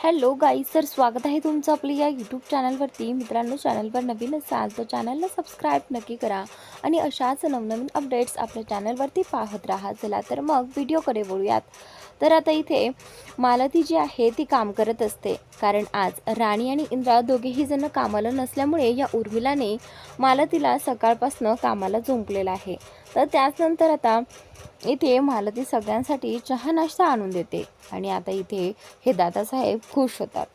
Hello guys, तर स्वागत आहे तुमचं आपल्या या यूट्यूब चॅनलवरती. मित्रांनो, चॅनलवर नवीन असाल तर चॅनलला सबस्क्राईब नक्की करा आणि अशाच नवनवीन अपडेट्स आपल्या चॅनलवरती पाहत राहा. चला तर मग व्हिडिओकडे वळूयात. तर आता इथे मालती जी आहे ती काम करत असते, कारण आज राणी आणि इंद्रा दोघेही जण कामाला नसल्यामुळे या उर्मिलाने मालतीला सकाळपासून कामाला झोंपलेला आहे. तर त्याचनंतर आता इथे मालती सगळ्यांसाठी चहा नाश्ता आणून देते आणि आता इथे हे दादासाहेब खुश होतात,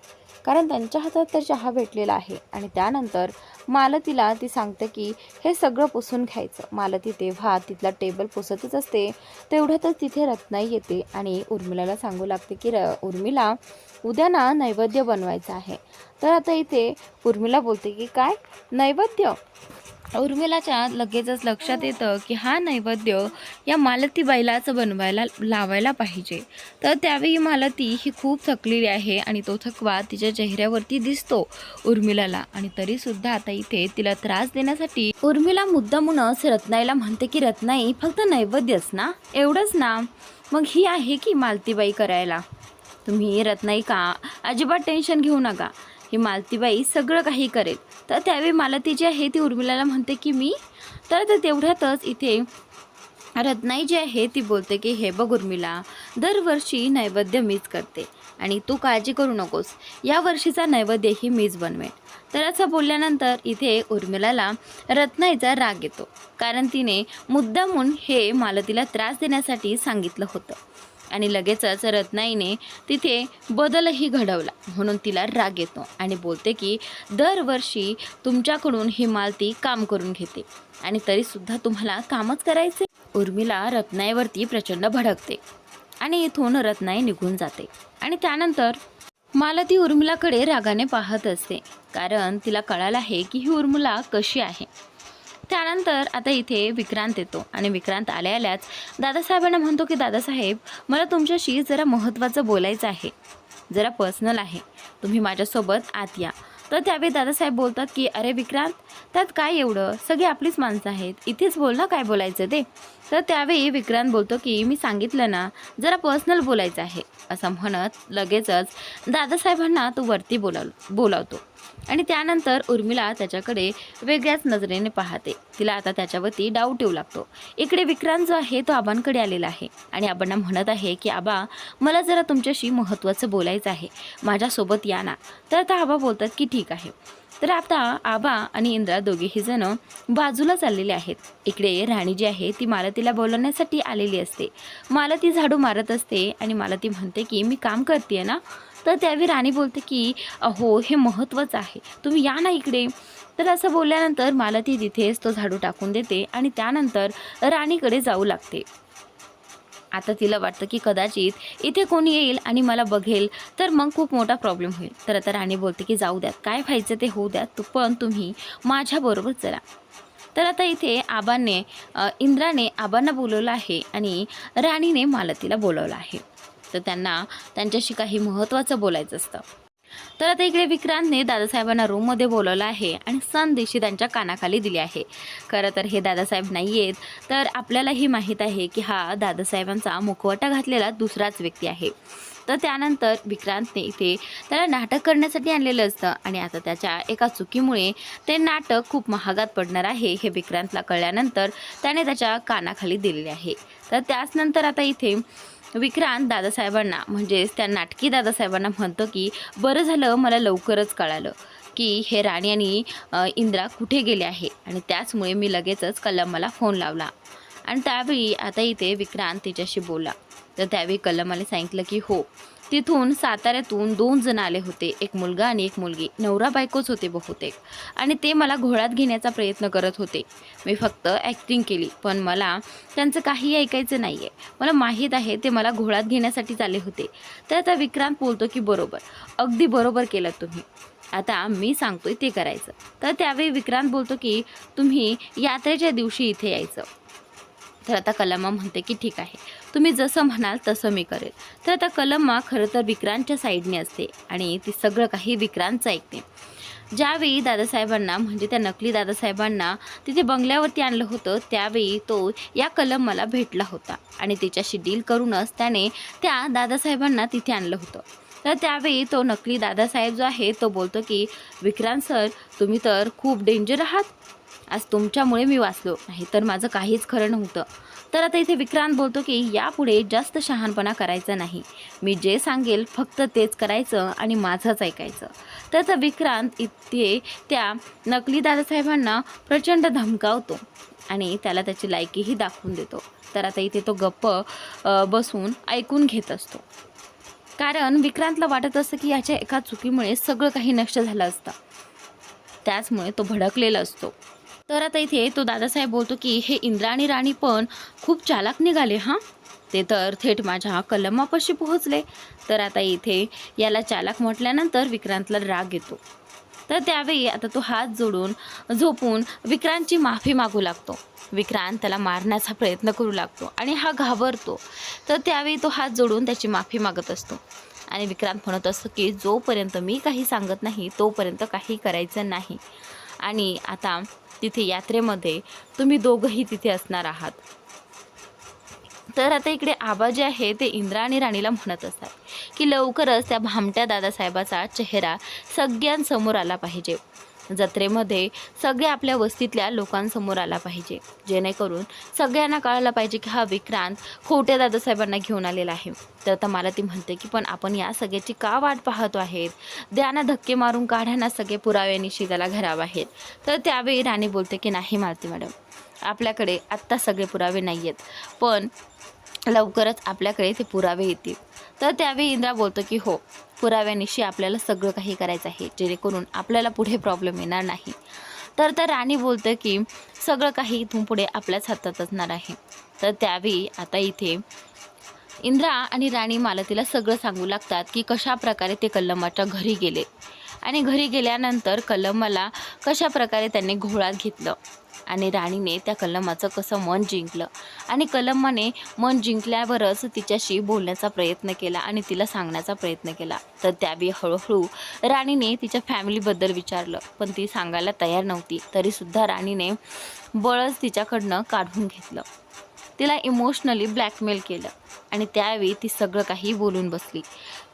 कारण त्यांच्या हातात तर चहा भेटलेला आहे. आणि त्यानंतर मालतीला ती सांगते की हे सगळं पुसून घ्यायचं. मालती तेव्हा तिथला टेबल पुसतच असते, तेवढ्यातच तिथे रत्नाई येते आणि उर्मिलाला सांगू लागते की उर्मिला, उद्या ना नैवेद्य बनवायचं आहे. तर आता इथे उर्मिला बोलते की काय नैवेद्य. उर्मिलाच्या लगेचच लक्षात येतं की हा नैवेद्य या मालतीबाईलाच बनवायला लावायला पाहिजे. तर त्यावेळी मालती ही खूप थकलेली आहे आणि तो थकवा तिच्या चेहऱ्यावरती दिसतो उर्मिलाला. आणि तरीसुद्धा आता इथे तिला त्रास देण्यासाठी उर्मिला मुद्दामूनच रत्नाईला म्हणते की रत्नाई, फक्त नैवेद्यच ना, एवढंच ना, मग ही आहे की मालतीबाई करायला. तुम्ही रत्नाई का अजिबात टेन्शन घेऊ नका, ही मालतीबाई सगळं काही करेल. तर त्यावेळी मालती जी आहे ती उर्मिलाला म्हणते की मी तर तेवढ्यातच इथे रत्नाई जी आहे ती बोलते की हे बघ उर्मिला, दरवर्षी नैवेद्य मीच करते आणि तू काळजी करू नकोस, या वर्षीचा नैवेद्यही मीच बनवेन. तर असं बोलल्यानंतर इथे उर्मिलाला रत्नाईचा राग येतो, कारण तिने मुद्दामून हे मालतीला त्रास देण्यासाठी सांगितलं होतं आणि लगेचच रत्नाईने तिथे बदलही घडवला, म्हणून तिला राग येतो आणि बोलते की दरवर्षी तुमच्याकडून ही मालती काम करून घेते आणि तरीसुद्धा तुम्हाला कामच करायचे. उर्मिला रत्नाईवरती प्रचंड भडकते आणि इथून रत्नाई निघून जाते. आणि त्यानंतर मालती उर्मिलाकडे रागाने पाहत असते, कारण तिला कळालं आहे की ही उर्मिला कशी आहे. त्यानंतर आता इथे विक्रांत येतो आणि विक्रांत आल्याच दादासाहेबांना म्हणतो की दादासाहेब, मला तुमच्याशी जरा महत्त्वाचं बोलायचं आहे, जरा पर्सनल आहे, तुम्ही माझ्यासोबत आत या. तर त्यावेळी दादासाहेब बोलतात की अरे विक्रांत, त्यात काय एवढं, सगळी आपलीच माणसं आहेत, इथेच बोल ना काय बोलायचं ते. तर त्यावेळी विक्रांत बोलतो की मी सांगितलं ना, जरा पर्सनल बोलायचं आहे, असं म्हणत लगेचच दादासाहेबांना तो वरती बोलावतो. आणि त्यानंतर उर्मिला त्याच्याकडे वेगळ्याच नजरेने पाहते. तिला आता त्याच्यावरती डाऊट येऊ लागतो. इकडे विक्रांत जो आहे तो आबांकडे आलेला आहे आणि आबांना म्हणत आहे की आबा, मला जरा तुमच्याशी महत्त्वाचं बोलायचं आहे, माझ्यासोबत या ना. तर आता आबा बोलतात की ठीक आहे. तर आता आबा आणि इंद्रा दोघेही जण बाजूला चाललेले आहेत. इकडे राणी जी आहे ती मालतीला बोलवण्यासाठी आलेली असते. मालती झाडू मारत असते आणि मालती म्हणते की मी काम करते ना. तर त्यावेळी राणी बोलते की अहो, हे महत्त्वाचं आहे, तुम्ही या ना इकडे. तर असं बोलल्यानंतर मालती तिथेच तो झाडू टाकून देते आणि त्यानंतर राणीकडे जाऊ लागते. आता तिला वाटतं की कदाचित इथे कोणी येईल आणि मला बघेल, तर मग खूप मोठा प्रॉब्लेम होईल. तर आता राणी बोलते की जाऊ द्यात, काय व्हायचं ते होऊ द्यात, पण तुम्ही माझ्याबरोबर चला. तर आता इथे इंद्राने आबांना बोलवलं आहे आणि राणीने मालतीला बोलवलं आहे. तर त्यांना त्यांच्याशी काही महत्त्वाचं बोलायचं असतं. तर आता इकडे विक्रांतने दादासाहेबांना रूममध्ये बोलवलं आहे आणि संदेशी त्यांच्या कानाखाली दिली आहे. खरं तर हे दादासाहेब नाही आहेत, तर आपल्यालाही माहीत आहे की हा दादासाहेबांचा मुखवटा घातलेला दुसराच व्यक्ती आहे. तर त्यानंतर विक्रांतने इथे त्याला नाटक करण्यासाठी आणलेलं असतं आणि आता त्याच्या एका चुकीमुळे ते नाटक खूप महागात पडणार आहे हे विक्रांतला कळल्यानंतर त्याने त्याच्या कानाखाली दिलेले आहे. तर त्याचनंतर आता इथे विक्रांत दादासाहेबांना, म्हणजेच त्या नाटकी दादासाहेबांना म्हणतो की बरं झालं मला लवकरच कळालं की हे राणी आणि इंद्रा कुठे गेले आहे आणि त्याचमुळे मी लगेचच कल्लम्माला फोन लावला. आणि त्यावेळी आता इथे विक्रांत तिच्याशी बोला. तर त्यावेळी कल्लम्माने सांगितलं की हो, तिथून साताऱ्यातून 2 जण आले होते, एक मुलगा आणि एक मुलगी, नवरा बायकोच होते बहुतेक, आणि ते मला घोळात घेण्याचा प्रयत्न करत होते. मी फक्त ॲक्टिंग केली, पण मला त्यांचं काही ऐकायचं नाही आहे, मला माहीत आहे ते मला घोळात घेण्यासाठीच आले होते. तर आता विक्रांत बोलतो की बरोबर, अगदी बरोबर केलं तुम्ही, आता मी सांगतोय ते करायचं. तर त्यावेळी विक्रांत बोलतो की तुम्ही यात्रेच्या दिवशी इथे यायचं. तर आता कल्लम्मा म्हणते की ठीक आहे, तुम्ही जसं म्हणाल तसं मी करेल. तर आता कल्लम्मा खरं तर विक्रांतच्या साईडने असते आणि ती सगळं काही विक्रांतचं ऐकते. ज्यावेळी दादासाहेबांना, म्हणजे त्या नकली दादासाहेबांना तिथे बंगल्यावरती आणलं होतं, त्यावेळी तो या कल्लम्माला भेटला होता आणि तिच्याशी डील करूनच त्याने त्या दादासाहेबांना तिथे आणलं होतं. तर त्यावेळी तो नकली दादासाहेब जो आहे तो बोलतो की विक्रांत सर, तुम्ही तर खूप डेंजर आहात. आज तुमच्यामुळे मी वाचलो, नाही तर माझं काहीच खरं नव्हतं. तर आता इथे विक्रांत बोलतो की यापुढे जास्त शहाणपणा करायचा नाही. मी जे सांगेल फक्त तेच करायचं आणि माझंच ऐकायचं. तर आता विक्रांत इथे त्या नकली दादासाहेबांना प्रचंड धमकावतो आणि त्याला त्याची लायकीही दाखवून देतो. तर आता इथे तो गप्प बसून ऐकून घेत असतो. कारण विक्रांतला वाटत असतं की याच्या एका चुकीमुळे सगळं काही नष्ट झालं असतं. त्याचमुळे तो भडकलेला असतो. तर आता इथे तो दादासाहेब बोलतो की हे इंद्रा आणि राणी पण खूप चालाक निघाले हां. ते तर थेट माझ्या कलमापाशी पोहोचले. तर आता इथे याला चालाक म्हटल्यानंतर विक्रांतला राग येतो. तर त्यावेळी आता तो हात जोडून झोपून विक्रांतची माफी मागू लागतो. विक्रांत त्याला मारण्याचा प्रयत्न करू लागतो आणि हा घाबरतो. तर त्यावेळी तो हात जोडून त्याची माफी मागत असतो आणि विक्रांत म्हणत असतो की जोपर्यंत मी काही सांगत नाही तोपर्यंत काही करायचं नाही. आणि आता तिथे यात्रेमध्ये तुम्ही दोघंही तिथे असणार आहात. तर आता इकडे आबा जे आहे ते इंद्रा आणि राणीला म्हणत असतात की लवकरच त्या भामट्या दादासाहेबाचा चेहरा सगळ्यांसमोर आला पाहिजे. जत्रेमध्ये सगळ्या आपल्या वस्तीतल्या लोकांसमोर आला पाहिजे, जेणेकरून सगळ्यांना कळायला पाहिजे की हा विक्रांत खोट्या दादासाहेबांना घेऊन आलेला आहे. तर आता मला ती म्हणते की पण आपण या सगळ्याची का वाट पाहतो आहेत, द्याना धक्के मारून काढा ना सगळे पुराव्यानिशी त्याला घराबाहेर. तर त्यावेळी राणी बोलते की नाही मालती मॅडम, आपल्याकडे आत्ता सगळे पुरावे नाही आहेत, पण लवकरच आपल्याकडे ते पुरावे येतील. तर त्यावेळी इंद्रा बोलतो की हो, पुराव्यानिशी आपल्याला सगळं काही करायचं आहे, जेणेकरून आपल्याला पुढे प्रॉब्लेम येणार नाही. तर राणी बोलते की सगळं काही इथून पुढे आपल्याच हातात असणार आहे. तर त्यावेळी आता इथे इंद्रा आणि राणी मालतीला सगळं सांगू लागतात की कशा प्रकारे ते कल्लमाच्या घरी गेले आणि घरी गेल्यानंतर कल्लमाला कशा प्रकारे त्यांनी घोळात घेतलं आणि राणीने त्या कल्लमाचं कसं मन जिंकलं आणि कल्लमाने मन जिंकल्यावरच तिच्याशी बोलण्याचा प्रयत्न केला आणि तिला सांगण्याचा प्रयत्न केला. तर त्यावेळी हळूहळू राणीने तिच्या फॅमिलीबद्दल विचारलं, पण ती सांगायला तयार नव्हती. तरीसुद्धा राणीने बळच तिच्याकडनं काढून घेतलं, तिला इमोशनली ब्लॅकमेल केलं आणि त्यावेळी ती सगळं काही बोलून बसली.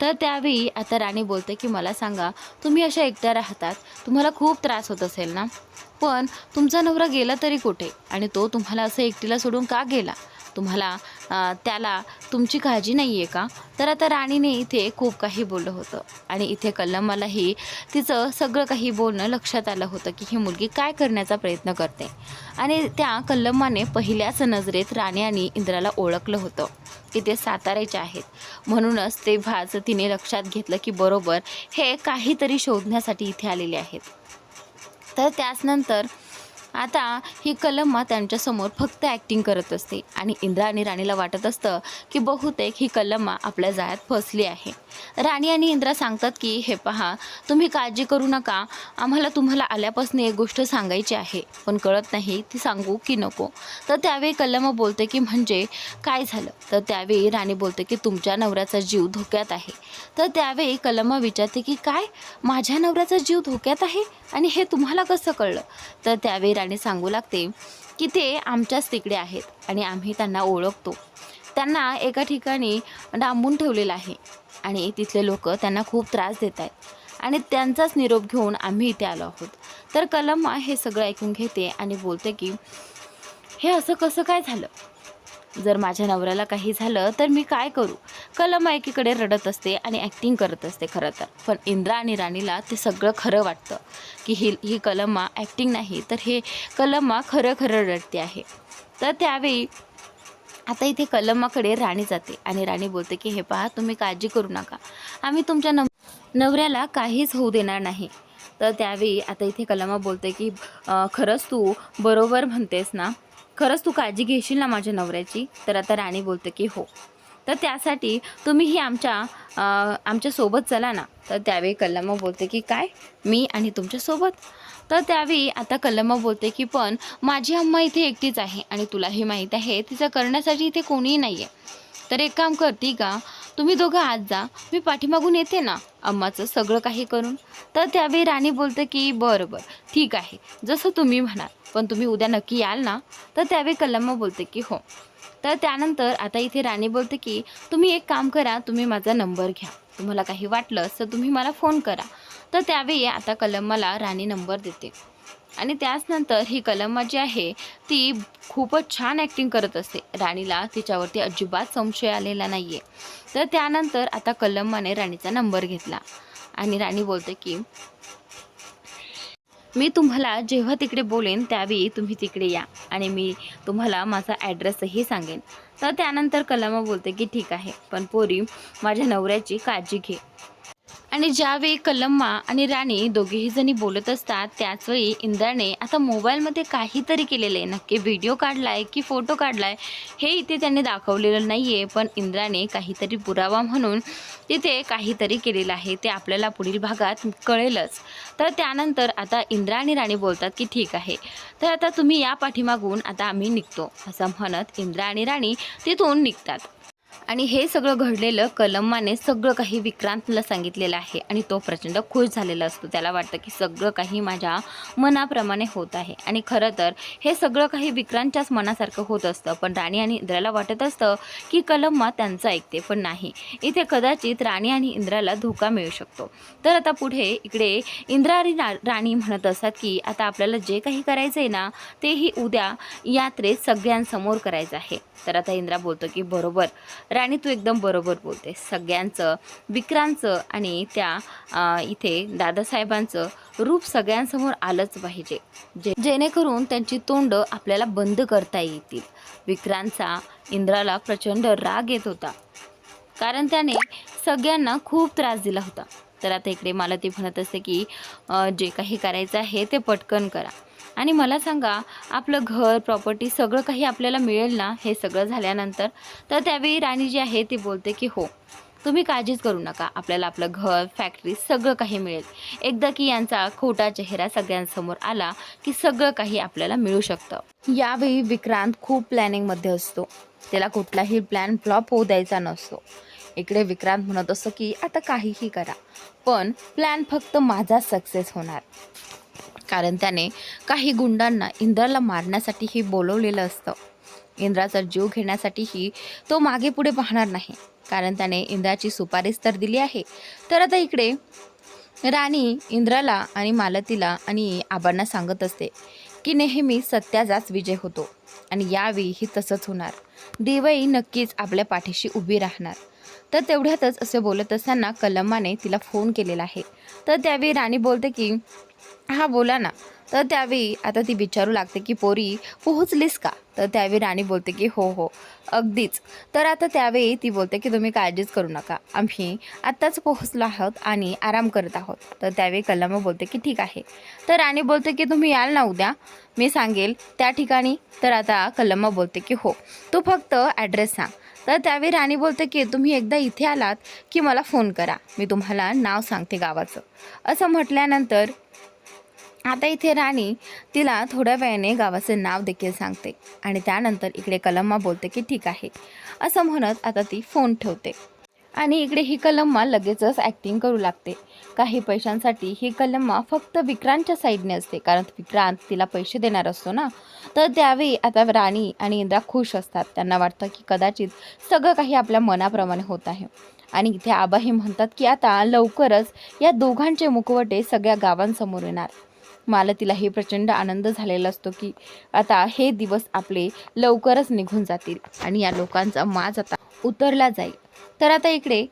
तर त्यावेळी आता राणी बोलते की मला सांगा, तुम्ही अशा एकट्या राहतात, तुम्हाला खूप त्रास होत असेल ना, पण तुमचा नवरा गेला तरी कुठे आणि तो तुम्हाला असं एकटीला सोडून का गेला? तुम्हाला त्याला तुमची काळजी नाही आहे का? तर आता राणीने इथे खूप काही बोललं होतं आणि इथे कल्लमालाही तिचं सगळं काही बोलणं लक्षात आलं होतं की ही मुलगी काय करण्याचा प्रयत्न करते. आणि त्या कल्लमाने पहिल्याच नजरेत राणी आणि इंद्राला ओळखलं होतं की ते साताऱ्याचे आहेत. म्हणूनच तेव्हाच तिने लक्षात घेतलं की बरोबर हे काहीतरी शोधण्यासाठी इथे आलेले आहेत. तर त्याचनंतर आता ही कल्लमा त्यांच्यासमोर फक्त ॲक्टिंग करत असते आणि इंद्रा आणि राणीला वाटत असतं की बहुतेक ही कल्लमा आपल्या जाळ्यात फसली आहे. राणी आणि इंद्रा सांगतात की हे पहा, तुम्ही काळजी करू नका, आम्हाला तुम्हाला आल्यापासून एक गोष्ट सांगायची आहे, पण कळत नाही ती सांगू की नको. तर त्यावेळी कल्लमा बोलते की म्हणजे काय झालं? तर त्यावेळी राणी बोलते की तुमच्या नवऱ्याचा जीव धोक्यात आहे. तर त्यावेळी कल्लमा विचारते की काय, माझ्या नवऱ्याचा जीव धोक्यात आहे आणि हे तुम्हाला कसं कळलं? तर त्यावेळी राणी सांगू लागते की ते आमच्याच तिकडे आहेत आणि आम्ही त्यांना ओळखतो. त्यांना एका ठिकाणी डांबून ठेवलेलं आहे आणि तिथले लोक त्यांना खूप त्रास देत आहेत आणि त्यांचाच निरोप घेऊन आम्ही इथे आलो आहोत. तर कल्लमा हे सगळं ऐकून घेते आणि बोलते की हे असं कसं काय झालं? जर माझ्या नवऱ्याला काही झालं तर मी काय करू? कल्लमा एकीकडे रडत असते आणि ॲक्टिंग करत असते खरं तर, पण इंद्रा आणि राणीला ते सगळं खरं वाटतं की ही कल्लमा ॲक्टिंग नाही, तर हे कल्लमा खरं खरं रडते आहे. तर त्यावेळी आता इथे कल्लमाकडे राणी जाते आणि राणी बोलते की हे पहा, तुम्ही काळजी करू नका, आम्ही तुमच्या नवऱ्याला काहीच होऊ देणार नाही. तर त्यावेळी आता इथे कल्लमा बोलते की खरंच तू बरोबर म्हणतेस ना, खरंच तू काळजी घेशील ना माझ्या नवऱ्याची? तर आता राणी बोलते की हो, तर त्यासाठी तुम्हीही आमच्यासोबत चला ना. तर त्यावेळी कल्लमा बोलते की काय, मी आणि तुमच्यासोबत? तर त्यावेळी आता कल्लमा बोलते की पण माझी अम्मा इथे एकटीच आहे आणि तुलाही माहीत आहे तिचं करण्यासाठी इथे कोणीही नाही आहे. तर एक काम करते का, तुम्ही दोघं आत जा, मी पाठीमागून येते ना अम्माचं सगळं काही करून. तर त्यावेळी राणी बोलते की बरं बरं ठीक आहे, जसं तुम्ही म्हणाल, पण तुम्ही उद्या नक्की याल ना? तर त्यावेळी कल्लमा बोलते की हो. तर त्यानंतर आता इथे राणी बोलते की तुम्ही एक काम करा, तुम्ही माझा नंबर घ्या तुम्हाला काही वाटलंच तर तुम्ही मला फोन करा. तर त्यावेळी आता कलम्माला राणी नंबर देते आणि त्याचनंतर ही कलम्मा जी आहे ती खूपच छान ॲक्टिंग करत असते. राणीला तिच्यावरती अजिबात संशय आलेला नाही आहे. तर त्यानंतर आता कलम्माने राणीचा नंबर घेतला आणि राणी बोलते की मी तुम्हाला जेव्हा तिकडे बोलेन त्यावेळी तुम्ही तिकडे या आणि मी तुम्हाला माझा ॲड्रेसही सांगेन. तर त्यानंतर कलम्मा बोलते की ठीक आहे, पण पोरी माझ्या नवऱ्याची काळजी घे. आणि ज्यावेळी कलम्मा आणि राणी दोघेही जणी बोलत असतात त्याचवेळी इंद्राने आता मोबाईलमध्ये काहीतरी केलेलं आहे. नक्की व्हिडिओ काढलाय की फोटो काढलाय हे इथे त्यांनी दाखवलेलं नाही आहे, पण इंद्राने काहीतरी पुरावा म्हणून तिथे काहीतरी केलेलं आहे. ते आपल्याला पुढील भागात कळेलच. तर त्यानंतर आता इंद्रा आणि राणी बोलतात की ठीक आहे, तर आता तुम्ही या पाठीमागून आता आम्ही निघतो असं म्हणत इंद्रा आणि राणी तिथून निघतात. आणि हे सगळं घडलेलं कलम्माने सगळं काही विक्रांतला सांगितलेलं आहे आणि तो प्रचंड खुश झालेला असतो. त्याला वाटतं की सगळं काही माझ्या मनाप्रमाणे होत आहे आणि खरं तर हे सगळं काही विक्रांतच्याच मनासारखं होत असतं. पण राणी आणि इंद्राला वाटत असतं की कलम्मा त्यांचं ऐकते, पण नाही. इथे कदाचित राणी आणि इंद्राला धोका मिळू शकतो. तर आता पुढे इकडे इंद्रा आणि राणी म्हणत असतात की आता आपल्याला जे काही करायचं आहे ना तेही उद्या यात्रेत सगळ्यांसमोर करायचं आहे. तर आता इंद्रा बोलतो की बरोबर राणी, तू एकदम बरोबर बोलते. सगळ्यांचं, विक्रांतचं आणि त्या इथे दादासाहेबांचं रूप सगळ्यांसमोर आलंच पाहिजे, जेणेकरून त्यांची तोंड आपल्याला बंद करता येतील. विक्रांतचा इंद्राला प्रचंड राग येत होता, कारण त्याने सगळ्यांना खूप त्रास दिला होता. तर आता इकडे मला ती म्हणत असते की जे काही करायचं आहे ते पटकन करा आणि मला सांगा आपलं घर प्रॉपर्टी सगळं काही आपल्याला मिळेल ना हे सगळं झाल्यानंतर. तर त्यावेळी राणी जी आहे ती बोलते की हो, तुम्ही काळजीच करू नका, आपल्याला आपलं घर फॅक्टरी सगळं काही मिळेल. एकदा की यांचा खोटा चेहरा सगळ्यांसमोर आला की सगळं काही आपल्याला मिळू शकतं. यावेळी विक्रांत खूप प्लॅनिंगमध्ये असतो. त्याला कुठलाही प्लॅन फ्लॉप होऊ द्यायचा नसतो. इकडे विक्रांत म्हणत असतो की आता काहीही करा, पण प्लॅन फक्त माझा सक्सेस होणार. कारण त्याने काही गुंडांना इंद्राला मारण्यासाठीही बोलवलेलं असतं. इंद्राचा जीव घेण्यासाठीही तो मागे पुढे पाहणार नाही, कारण त्याने इंद्राची सुपारीच तर दिली आहे. तर आता इकडे राणी इंद्राला आणि मालतीला आणि आबांना सांगत असते की नेहमी सत्याचाच विजय होतो आणि यावेळीही तसंच होणार. देवई नक्कीच आपल्या पाठीशी उभी राहणार. तर तेवढ्यातच असे बोलत असताना कलम्माने तिला फोन केलेला आहे. तर त्यावेळी राणी बोलते की हां बोला ना. तर त्यावेळी आता ती विचारू लागते की पोरी पोहोचलीस का. तर त्यावेळी राणी बोलते की हो हो अगदीच. तर आता त्यावेळी ती बोलते की तुम्ही काळजीच करू नका, आम्ही आत्ताच पोहोचलो आहोत आणि आराम करत आहोत. तर त्यावेळी कलम्मा बोलते की ठीक आहे. तर राणी बोलते की तुम्ही याल ना उद्या, मी सांगेल त्या ठिकाणी. तर आता कलम्मा बोलते की हो, तू फक्त ॲड्रेस सांग. तर त्यावेळी राणी बोलते की तुम्ही एकदा इथे आलात की मला फोन करा, मी तुम्हाला नाव सांगते गावाचं. असं म्हटल्यानंतर आता इथे राणी तिला थोड्या वेळाने गावाचं नाव देखील सांगते आणि त्यानंतर इकडे कलम्मा बोलते की ठीक आहे असं म्हणत आता ती फोन ठेवते. आणि इकडे ही कलम्मा लगेचच ॲक्टिंग करू लागते. काही पैशांसाठी ही कलम्मा फक्त विक्रांतच्या साईडने असते, कारण विक्रांत तिला पैसे देणार असतो ना. तर त्यावेळी आता राणी आणि इंद्रा खुश असतात. त्यांना वाटतं की कदाचित सगळं काही आपल्या मनाप्रमाणे होत आहे. आणि इथे आबाही म्हणतात की आता लवकरच या दोघांचे मुखवटे सगळ्या गावांसमोर येणार. मालतीलाही प्रचंड आनंद झालेला असतो की आता हे दिवस आपले लवकरच निघून जातील आणि या लोकांचा माज आता उतरला जाईल. तर आता इकडे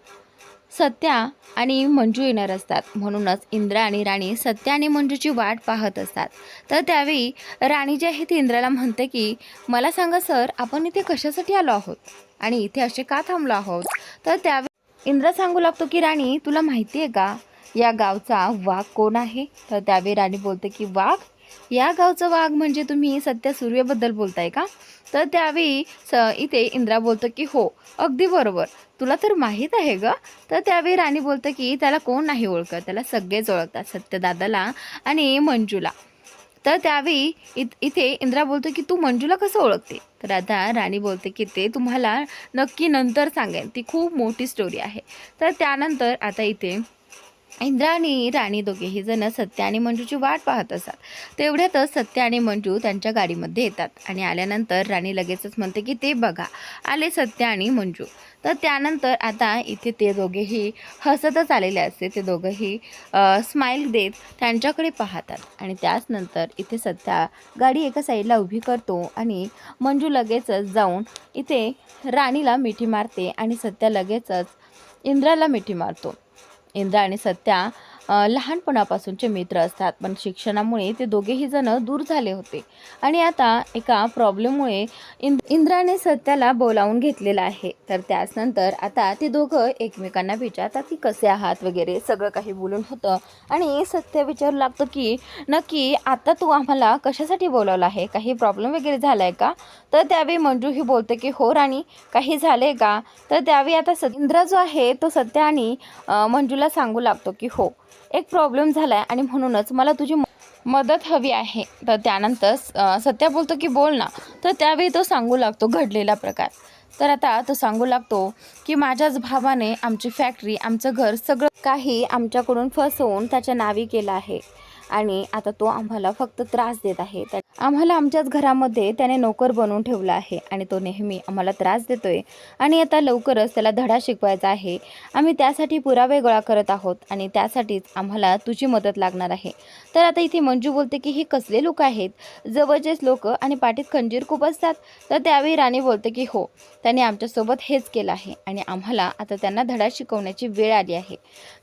सत्या आणि मंजू येणार असतात, म्हणूनच इंद्रा आणि राणी सत्या आणि मंजूची वाट पाहत असतात. तर त्यावेळी राणी जी आहे ती इंद्राला म्हणते की मला सांगा सर, आपण इथे कशासाठी आलो आहोत आणि इथे असे का थांबलो आहोत. तर त्यावेळी इंद्रा सांगू लागतो की राणी तुला माहिती आहे का या गावचा वाघ कोण आहे. तर त्यावेळी राणी बोलते की वाघ, या गावचा वाघ म्हणजे तुम्ही सत्या सूर्यबद्दल बोलताय का. तर त्यावेळी इथे इंद्रा बोलतो की हो अगदी बरोबर, तुला तर माहीत आहे ग. तर त्यावेळी राणी बोलतं की त्याला कोण नाही ओळखत, त्याला सगळेच ओळखतात, सत्यदादाला आणि मंजूला. तर त्यावेळी इथे इंद्रा बोलतो की तू मंजूला कसं ओळखते. तर आता राणी बोलते की ते तुम्हाला नक्की नंतर सांगेन, ती खूप मोठी स्टोरी आहे. तर त्यानंतर आता इथे इंद्रा आणि राणी दोघेही जण सत्य आणि मंजूची वाट पाहत असतात. तेवढ्यातच सत्य आणि मंजू त्यांच्या गाडीमध्ये येतात आणि आल्यानंतर राणी लगेचच म्हणते की ते बघा आले सत्य आणि मंजू. तर त्यानंतर आता इथे ते दोघेही हसतच आलेले असते. ते दोघंही स्माईल देत त्यांच्याकडे पाहतात आणि त्याच नंतर इथे सत्या गाडी एका साईडला उभी करतो आणि मंजू लगेचच जाऊन इथे राणीला मिठी मारते आणि सत्या लगेचच इंद्राला मिठी मारतो. इंद्रा आणि सत्या लहानपणापासूनचे मित्र असतात, पण शिक्षणामुळे ते दोघेही जण दूर झाले होते आणि आता एका प्रॉब्लेममुळे इंद्राने सत्याला बोलावून घेतलेलं आहे. तर त्याचनंतर आता ते दोघं एकमेकांना विचारतात की कसे आहात वगैरे सगळं काही बोलून होतं आणि सत्य विचारू लागतं की नक्की आता तू आम्हाला कशासाठी बोलावलं आहे, काही प्रॉब्लेम वगैरे झाला आहे का? तर त्यावेळी मंजू ही बोलते की हो राणी, काही झाले का? तर त्यावेळी आता इंद्रा जो आहे तो सत्य आणि मंजूला सांगू लागतो की हो एक प्रॉब्लेम झाला आहे आणि म्हणूनच मला तुझी मदत हवी आहे. तर त्यानंतर सत्या बोलतो की बोल ना. तर त्यावेळी तो सांगू लागतो घडलेला प्रकार. तर आता तो सांगू लागतो की माझ्याच भावाने आमची फॅक्टरी आमचं घर सगळं काही आमच्याकडून फसवून त्याच्या नावी केलं आहे आणि आता तो आम्हाला फक्त त्रास देत आहे. आम्हाला आमच्याच घरामध्ये त्याने नोकर बनवून ठेवला आहे आणि तो नेहमी आम्हाला त्रास देतोय आणि आता लवकरच त्याला धडा शिकवायचा आहे. आम्ही त्यासाठी पुरावे गोळा करत आहोत आणि त्यासाठीच आम्हाला तुझी मदत लागणार आहे. तर आता इथे मंजू बोलते की हे कसले लोक आहेत, जवळचेच लोक आणि पाठीत खंजीर खूप असतात. तर त्यावेळी राणी बोलते की हो त्यांनी आमच्यासोबत हेच केलं आहे आणि आम्हाला आता त्यांना धडा शिकवण्याची वेळ आली आहे.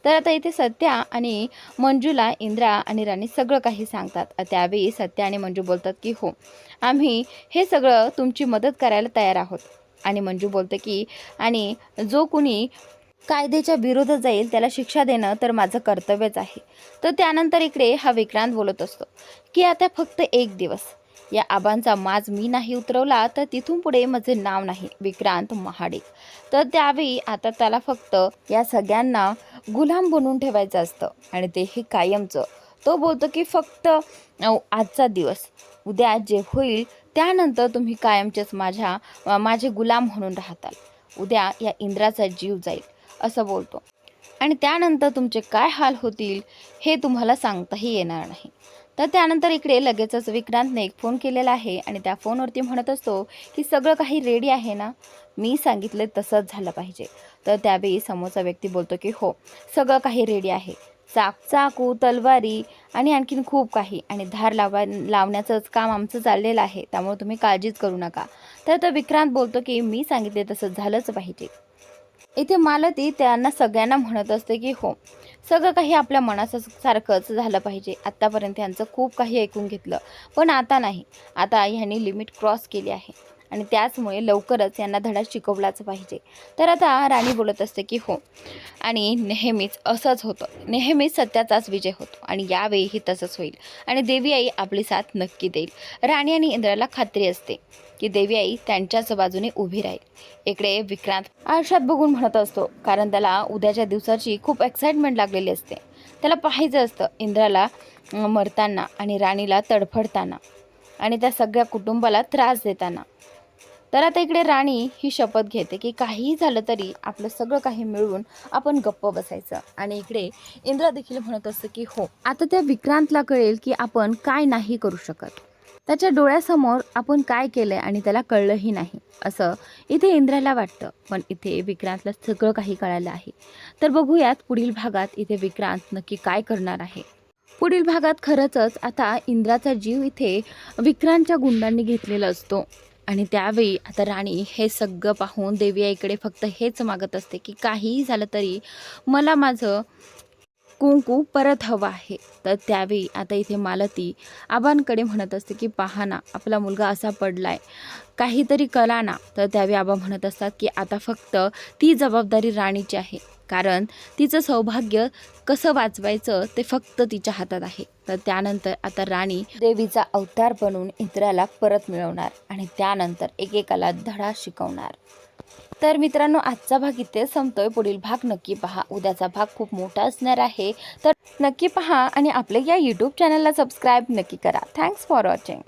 तर आता इथे सत्या आणि मंजूला इंद्रा आणि राणी सगळं काही सांगतात. त्यावेळी सत्या आणि मंजू बोलतात की हो आम्ही हे सगळं तुमची मदत करायला तयार आहोत. आणि मंजू बोलते की आणि जो कुणी कायद्याच्या विरोधात जाईल त्याला शिक्षा देणं तर माझं कर्तव्यच आहे. तर त्यानंतर इकडे हा विक्रांत बोलत असतो की आता फक्त एक दिवस या आबांचा माज मी नाही उतरवला तर तिथून पुढे माझे नाव नाही विक्रांत महाडिक. तर त्यावेळी आता त्याला फक्त या सगळ्यांना गुलाम बनवून ठेवायचं असतं आणि तेही कायमचं. तो बोलतो की फक्त आजचा दिवस, उद्या जे होईल त्यानंतर तुम्ही कायमचेच माझे गुलाम म्हणून राहताल. उद्या या इंद्राचा जीव जाईल असं बोलतो आणि त्यानंतर तुमचे काय हाल होतील हे तुम्हाला सांगताही येणार नाही. तर त्यानंतर इकडे लगेचच विक्रांतने एक फोन केलेला आहे आणि त्या फोनवरती म्हणत असतो की सगळं काही रेडी आहे ना, मी सांगितलं तसंच झालं पाहिजे. तर त्यावेळी समोरचा व्यक्ती बोलतो की हो सगळं काही रेडी आहे, चाकू तलवारी आणि आणखीन खूप काही आणि धार लावण्याचंच काम आमचं चाललेलं आहे, त्यामुळे तुम्ही काळजीच करू नका. तर विक्रांत बोलतो की मी सांगितले तसं झालंच पाहिजे. इथे मालती त्यांना सगळ्यांना म्हणत असते की हो सगळं काही आपल्या मनासारखंच झालं पाहिजे. आत्तापर्यंत यांचं खूप काही ऐकून घेतलं पण आता नाही, आता ह्यांनी लिमिट क्रॉस केली आहे आणि त्याचमुळे लवकरच यांना धडा शिकवलाच पाहिजे. तर आता राणी बोलत असते की हो आणि नेहमीच असंच होतं, नेहमीच सत्याचाच विजय होतो आणि यावेळीही तसंच होईल आणि देवी आई आपली साथ नक्की देईल. राणी आणि इंद्राला खात्री असते की देवी आई त्यांच्याच बाजूने उभी राहील. इकडे विक्रांत आरशात बघून म्हणत असतो कारण त्याला उद्याच्या दिवसाची खूप एक्साइटमेंट लागलेली असते. त्याला पाहायचं असतं इंद्राला मरताना आणि राणीला तडफडताना आणि त्या सगळ्या कुटुंबाला त्रास देताना. तर आता इकडे राणी ही शपथ घेते की काहीही झालं तरी आपलं सगळं काही मिळून आपण गप्प बसायचं आणि इकडे इंद्रा देखील म्हणत असतं की हो आता त्या विक्रांतला कळेल की आपण काय नाही करू शकत, त्याच्या डोळ्यासमोर आपण काय केलंय आणि त्याला कळलंही नाही असं इथे इंद्राला वाटतं. पण इथे विक्रांतला सगळं काही कळालं आहे. तर बघूयात पुढील भागात इथे विक्रांत नक्की काय करणार आहे. पुढील भागात खरंच आता इंद्राचा जीव इथे विक्रांतच्या गुंडांनी घेतलेला असतो आणि त्यावेळी आता राणी हे सगळं पाहून देवी आईकडे फक्त हेच मागत असते की काहीही झालं तरी मला माझं कुंकू परत हवं आहे. तर त्यावेळी आता इथे मालती आबांकडे म्हणत असते की पहा ना आपला मुलगा असा पडलाय, काहीतरी करा ना. तर त्यावेळी आबा म्हणत असतात की आता फक्त ती जबाबदारी राणीची आहे कारण तिचं सौभाग्य कसं वाचवायचं ते फक्त तिच्या हातात आहे. तर त्यानंतर आता राणी देवीचा अवतार बनवून इंद्राला परत मिळवणार आणि त्यानंतर एकेकाला धडा शिकवणार. तर मित्रांनो आजचा भाग इथे संपतोय. पुढील भाग नक्की पहा, उद्याचा भाग खूप मोठा असणार आहे. तर नक्की पहा आणि आपल्या या यूट्यूब चॅनलला सबस्क्राईब नक्की करा. Thanks for watching.